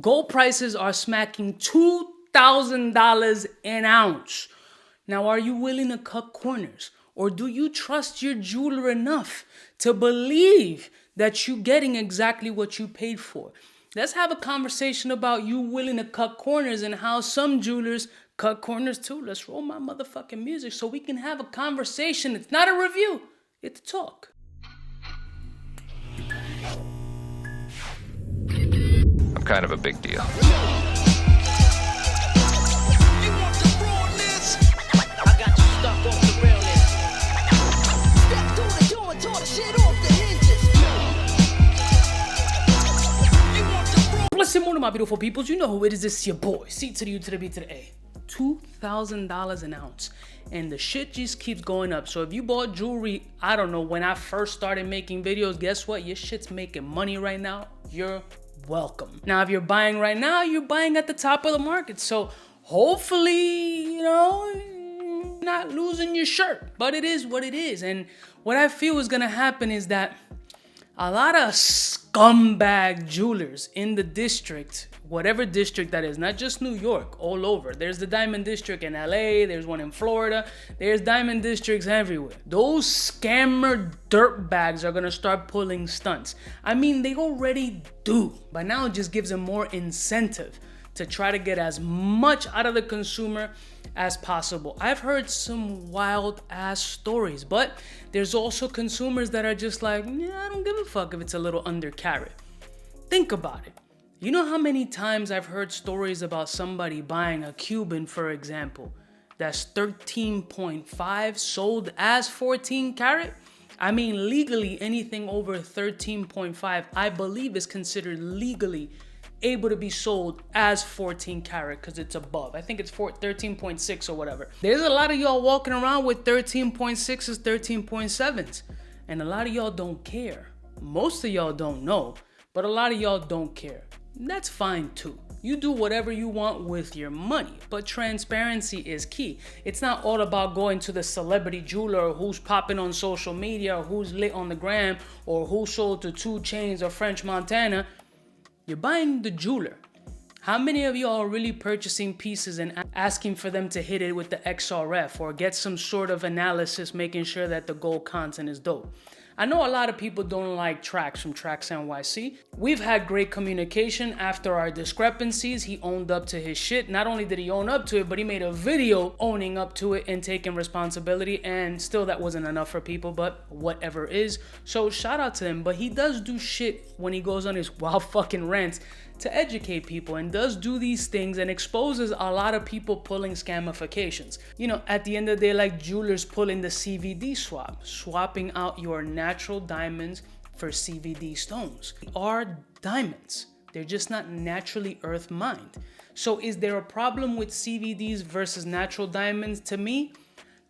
Gold prices are smacking $2,000 an ounce. Now, are you willing to cut corners? Or do you trust your jeweler enough to believe that you're getting exactly what you paid for? Let's have a conversation about you willing to cut corners and how some jewelers cut corners too. Let's roll my motherfucking music so we can have a conversation. It's not a review, it's a talk. I'm kind of a big deal. Listen, one of my beautiful peoples, you know who it is. It's your boy, C to the U to the B to the A. $2,000 an ounce. And the shit just keeps going up. So if you bought jewelry, I don't know, when I first started making videos, guess what? Your shit's making money right now. You're welcome. Now, if you're buying right now, you're buying at the top of the market. So hopefully, you're not losing your shirt. But it is what it is. And what I feel is going to happen is that a lot of scumbag jewelers in the district, whatever district that is, not just New York, all over. There's the Diamond District in LA, there's one in Florida, there's diamond districts everywhere. Those scammer dirtbags are gonna start pulling stunts. I mean, they already do, but now it just gives them more incentive to try to get as much out of the consumer as possible. I've heard some wild ass stories, but there's also consumers that are just like, yeah, I don't give a fuck if it's a little under carat. Think about it. You know how many times I've heard stories about somebody buying a Cuban, for example, that's 13.5 sold as 14 carat? I mean, legally, anything over 13.5, I believe, is considered legally able to be sold as 14 karat because it's above. I think it's 13.6 or whatever. There's a lot of y'all walking around with 13.6s, 13.7s, and a lot of y'all don't care. Most of y'all don't know, but a lot of y'all don't care. That's fine too. You do whatever you want with your money, but transparency is key. It's not all about going to the celebrity jeweler or who's popping on social media or who's lit on the gram or who sold to 2 Chainz or French Montana. You're buying the jeweler. How many of y'all are really purchasing pieces and asking for them to hit it with the XRF or get some sort of analysis making sure that the gold content is dope? I know a lot of people don't like Trax from Trax NYC. We've had great communication after our discrepancies. He owned up to his shit. Not only did he own up to it, but he made a video owning up to it and taking responsibility. And still that wasn't enough for people, but whatever is. So shout out to him. But he does do shit when he goes on his wild fucking rants to educate people and does do these things and exposes a lot of people pulling scamifications. You know, at the end of the day, like jewelers pulling the CVD swap, swapping out your natural diamonds for CVD stones. They are diamonds. They're just not naturally earth mined. So is there a problem with CVDs versus natural diamonds? To me,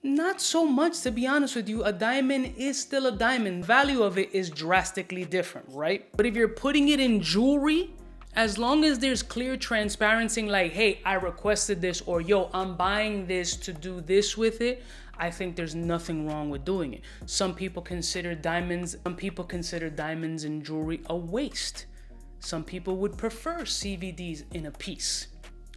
not so much, to be honest with you. A diamond is still a diamond. The value of it is drastically different, right? But if you're putting it in jewelry, as long as there's clear transparency, like, hey, I requested this, or yo, I'm buying this to do this with it, I think there's nothing wrong with doing it. Some people consider diamonds in jewelry a waste. Some people would prefer CVDs in a piece.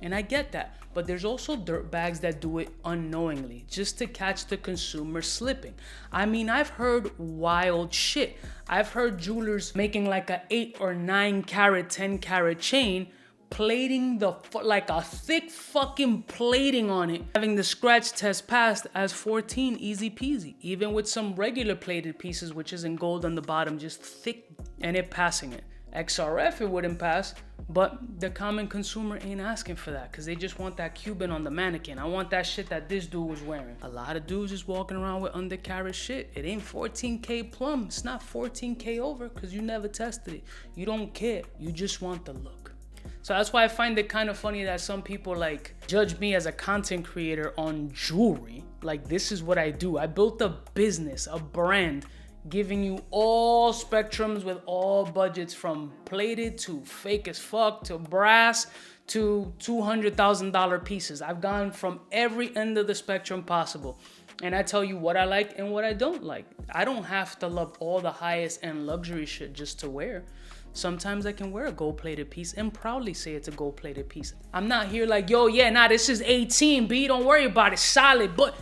And I get that, but there's also dirtbags that do it unknowingly, just to catch the consumer slipping. I mean, I've heard wild shit. I've heard jewelers making like a 8 or 9 carat, 10 carat chain, plating like a thick fucking plating on it, having the scratch test passed as 14, easy peasy. Even with some regular plated pieces, which is in gold on the bottom, just thick, and it passing it. XRF, it wouldn't pass, but the common consumer ain't asking for that because they just want that Cuban on the mannequin. I want that shit that this dude was wearing. A lot of dudes just walking around with under carat shit. It ain't 14K plum. It's not 14K over because you never tested it. You don't care. You just want the look. So that's why I find it kind of funny that some people like judge me as a content creator on jewelry. Like, this is what I do. I built a business, a brand, giving you all spectrums with all budgets, from plated to fake as fuck to brass to $200,000 pieces. I've gone from every end of the spectrum possible. And I tell you what I like and what I don't like. I don't have to love all the highest end luxury shit just to wear. Sometimes I can wear a gold-plated piece and proudly say it's a gold-plated piece. I'm not here like, yo, yeah, nah, this is 18, B, don't worry about it, solid, but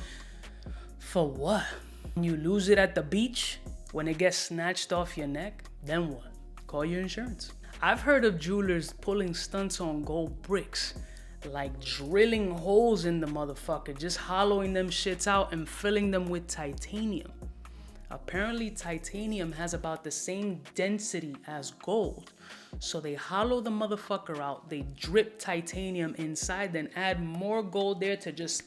for what? When you lose it at the beach, when it gets snatched off your neck, then what? Call your insurance. I've heard of jewelers pulling stunts on gold bricks, like drilling holes in the motherfucker, just hollowing them shits out and filling them with titanium. Apparently titanium has about the same density as gold. So they hollow the motherfucker out, they drip titanium inside, then add more gold there to just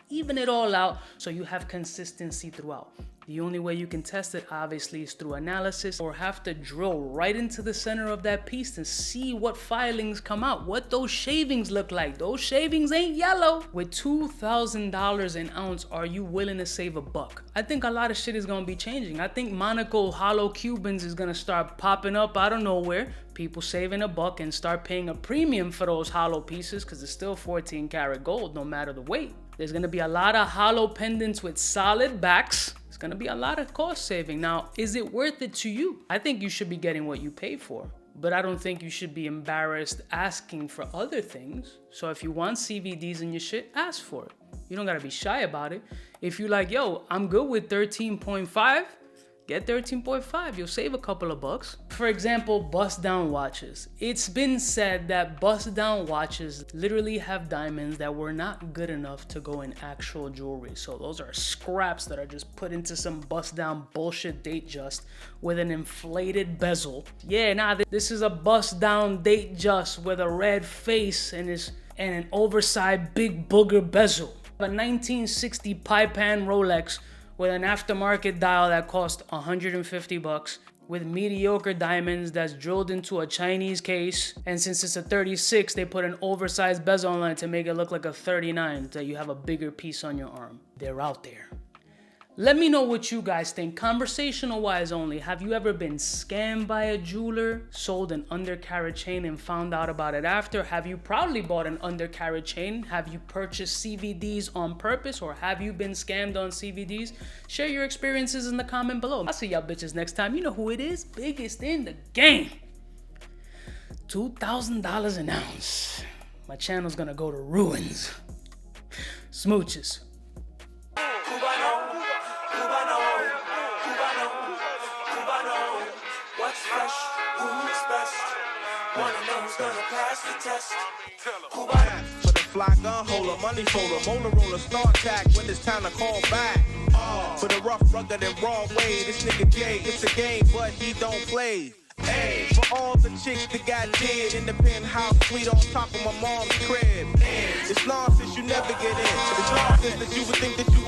even it all out so you have consistency throughout. The only way you can test it obviously is through analysis, or have to drill right into the center of that piece to see what filings come out, what those shavings look like. Those shavings ain't yellow. With $2,000 an ounce, are you willing to save $1? I think a lot of shit is gonna be changing. I think Monaco hollow Cubans is gonna start popping up out of nowhere. People saving $1 and start paying a premium for those hollow pieces because it's still 14 karat gold no matter the weight. There's gonna be a lot of hollow pendants with solid backs. It's gonna be a lot of cost saving. Now, is it worth it to you? I think you should be getting what you pay for, but I don't think you should be embarrassed asking for other things. So if you want CVDs in your shit, ask for it. You don't gotta be shy about it. If you're like, yo, I'm good with 13.5, get 13.5, you'll save a couple of bucks. For example, bust down watches. It's been said that bust down watches literally have diamonds that were not good enough to go in actual jewelry. So those are scraps that are just put into some bust down bullshit Datejust with an inflated bezel. Yeah, nah, this is a bust down Datejust with a red face and an oversized big booger bezel. A 1960 Paipan Rolex with an aftermarket dial that cost $150, with mediocre diamonds that's drilled into a Chinese case. And since it's a 36, they put an oversized bezel on it to make it look like a 39, so you have a bigger piece on your arm. They're out there. Let me know what you guys think, conversational wise only. Have you ever been scammed by a jeweler, sold an undercarriage chain and found out about it after? Have you proudly bought an undercarriage chain? Have you purchased CVDs on purpose, or have you been scammed on CVDs? Share your experiences in the comment below. I'll see y'all bitches next time. You know who it is, biggest in the game. $2,000 an ounce. My channel's gonna go to ruins. Smooches. One of them's gonna pass the test. For the fly gun holder, money folder, molar roller, start tag when it's time to call back. For the rough, rugged, and raw way, this nigga Jay, it's a game, but he don't play. Hey, for all the chicks that got dead in the penthouse suite on top of my mom's crib. It's nonsense, you never get in. It's nonsense that you would think that you